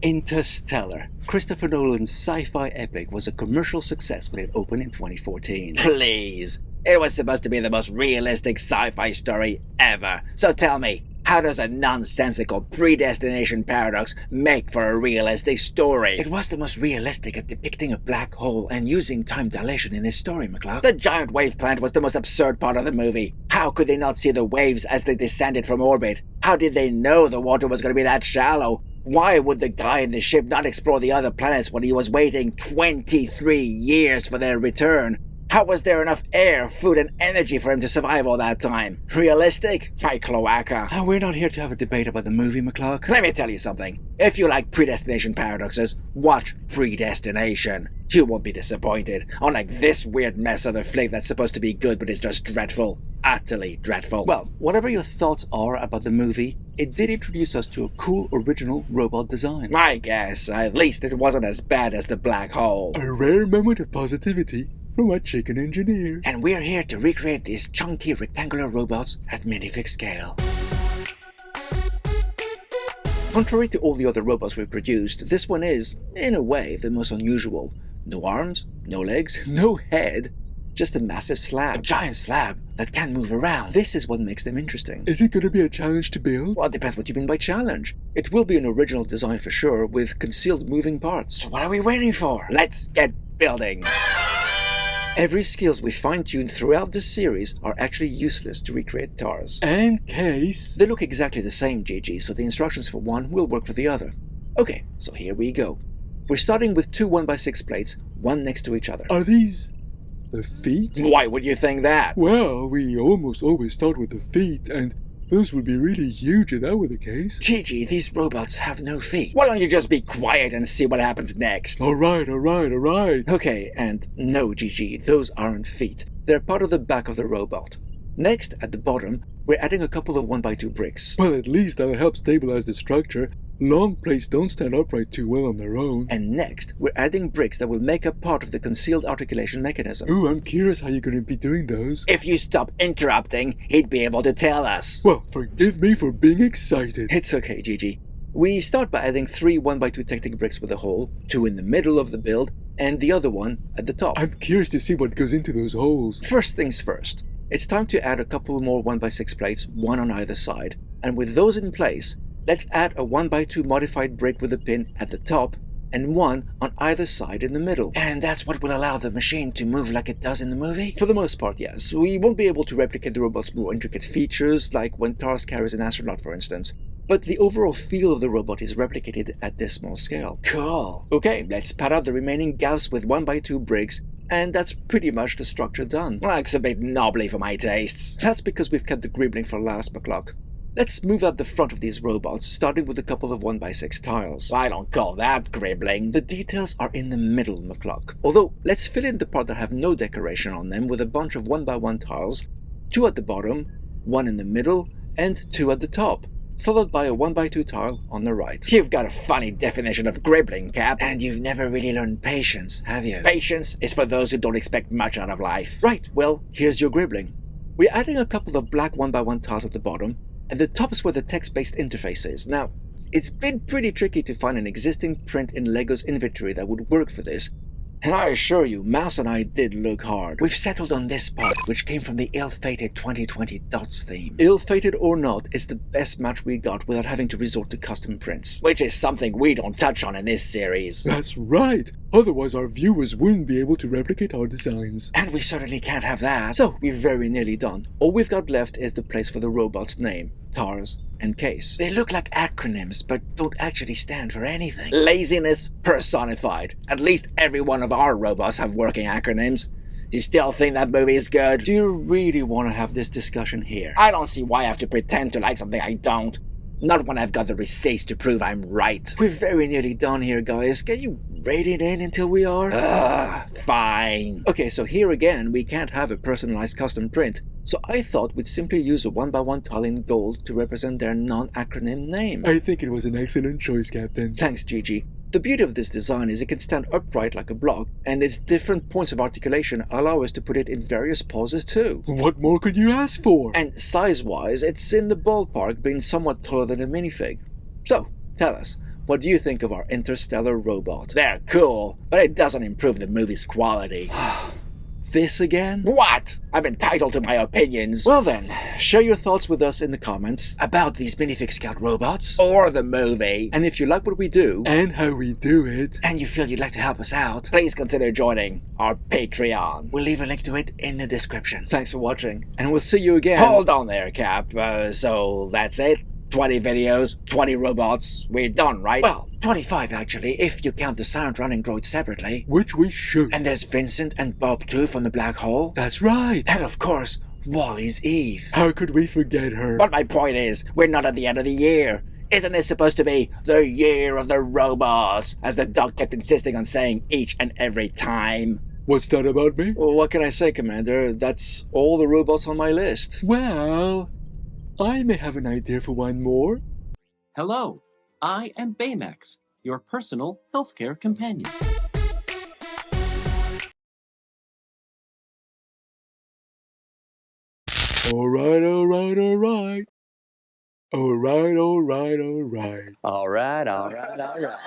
Interstellar, Christopher Nolan's sci-fi epic, was a commercial success when it opened in 2014. Please! It was supposed to be the most realistic sci-fi story ever. So tell me, how does a nonsensical predestination paradox make for a realistic story? It was the most realistic at depicting a black hole and using time dilation in his story, McCluck. The giant wave planet was the most absurd part of the movie. How could they not see the waves as they descended from orbit? How did they know the water was going to be that shallow? Why would the guy in the ship not explore the other planets when he was waiting 23 years for their return? How was there enough air, food, and energy for him to survive all that time? Realistic? My cloaca. We're not here to have a debate about the movie, McCluck. Let me tell you something. If you like predestination paradoxes, watch Predestination. You won't be disappointed. Unlike this weird mess of a flick that's supposed to be good but is just dreadful. Utterly dreadful. Well, whatever your thoughts are about the movie, it did introduce us to a cool original robot design. I guess. At least it wasn't as bad as the black hole. A rare moment of positivity from our chicken engineer. And we're here to recreate these chunky rectangular robots at minifig scale. Contrary to all the other robots we've produced, this one is, in a way, the most unusual. No arms, no legs, no head, just a massive slab. A giant slab that can move around. This is what makes them interesting. Is it going to be a challenge to build? Well, it depends what you mean by challenge. It will be an original design for sure, with concealed moving parts. So what are we waiting for? Let's get building. Every skills we fine-tuned throughout this series are actually useless to recreate TARS. And case. They look exactly the same, GG, so the instructions for one will work for the other. Okay, so here we go. We're starting with two 1x6 plates, one next to each other. Are these the feet? Why would you think that? Well, we almost always start with the feet, and those would be really huge if that were the case. GG, these robots have no feet. Why don't you just be quiet and see what happens next? Alright. Okay, and no, GG, those aren't feet. They're part of the back of the robot. Next, at the bottom, we're adding a couple of 1x2 bricks. Well, at least that'll help stabilize the structure. Long plates don't stand upright too well on their own. And next, we're adding bricks that will make up part of the concealed articulation mechanism. Ooh, I'm curious how you're going to be doing those. If you stop interrupting, he'd be able to tell us. Well, forgive me for being excited. It's okay, GG. We start by adding 3 1x2 Technic bricks with a hole, 2 in the middle of the build, and the other one at the top. I'm curious to see what goes into those holes. First things first. It's time to add a couple more 1x6 plates, one on either side. And with those in place, let's add a 1x2 modified brick with a pin at the top and one on either side in the middle. And that's what will allow the machine to move like it does in the movie? For the most part, yes. We won't be able to replicate the robot's more intricate features, like when TARS carries an astronaut, for instance. But the overall feel of the robot is replicated at this small scale. Cool. Okay, let's pad out the remaining gaps with 1x2 bricks, and that's pretty much the structure done. Looks a bit knobbly for my tastes. That's because we've kept the gribbling for last, McCluck. Let's smooth out the front of these robots, starting with a couple of 1x6 tiles. I don't call that gribbling. The details are in the middle, McCluck. Although, let's fill in the part that have no decoration on them with a bunch of 1x1 tiles, 2 at the bottom, 1 in the middle, and 2 at the top, followed by a 1x2 tile on the right. You've got a funny definition of gribbling, Cap. And you've never really learned patience, have you? Patience is for those who don't expect much out of life. Right, well, here's your gribbling. We're adding a couple of black 1x1 tiles at the bottom, and the top is where the text-based interface is. Now, it's been pretty tricky to find an existing print in LEGO's inventory that would work for this, and I assure you, Mouse and I did look hard. We've settled on this part, which came from the ill-fated 2020 Dots theme. Ill-fated or not, it's the best match we got without having to resort to custom prints. Which is something we don't touch on in this series. That's right. Otherwise our viewers wouldn't be able to replicate our designs. And we certainly can't have that. So, we're very nearly done. All we've got left is the place for the robot's name, TARS, and case. They look like acronyms, but don't actually stand for anything. Laziness personified. At least every one of our robots have working acronyms. Do you still think that movie is good? Do you really want to have this discussion here? I don't see why I have to pretend to like something I don't. Not when I've got the receipts to prove I'm right. We're very nearly done here, guys. Can you rate it in until we are? Fine. Okay, so here again, we can't have a personalized custom print. So I thought we'd simply use a 1x1 tile in gold to represent their non-acronym name. I think it was an excellent choice, Captain. Thanks, Gigi. The beauty of this design is it can stand upright like a block, and its different points of articulation allow us to put it in various poses too. What more could you ask for? And size-wise, it's in the ballpark, being somewhat taller than a minifig. So, tell us, what do you think of our interstellar robot? They're cool, but it doesn't improve the movie's quality. This again? What? I'm entitled to my opinions. Well then, share your thoughts with us in the comments About these minifig scout robots? or the movie. And if you like what we do, And how we do it. And you feel you'd like to help us out, please consider joining our Patreon. we'll leave a link to it in the description. Thanks for watching, and we'll see you again. Hold on there, Cap. So that's it? 20 videos, 20 robots. We're done, right? Well, 25 actually, if you count the sound running droids separately. Which we should. And there's Vincent and Bob too from the black hole. That's right. And of course, Wally's Eve. How could we forget her? But my point is, we're not at the end of the year. Isn't this supposed to be the year of the robots, as the doc kept insisting on saying each and every time? What's that about me? Well, what can I say, Commander? That's all the robots on my list. Well, I may have an idea for one more. Hello, I am Baymax, your personal healthcare companion. Alright, alright, alright. Alright, alright, alright. All right.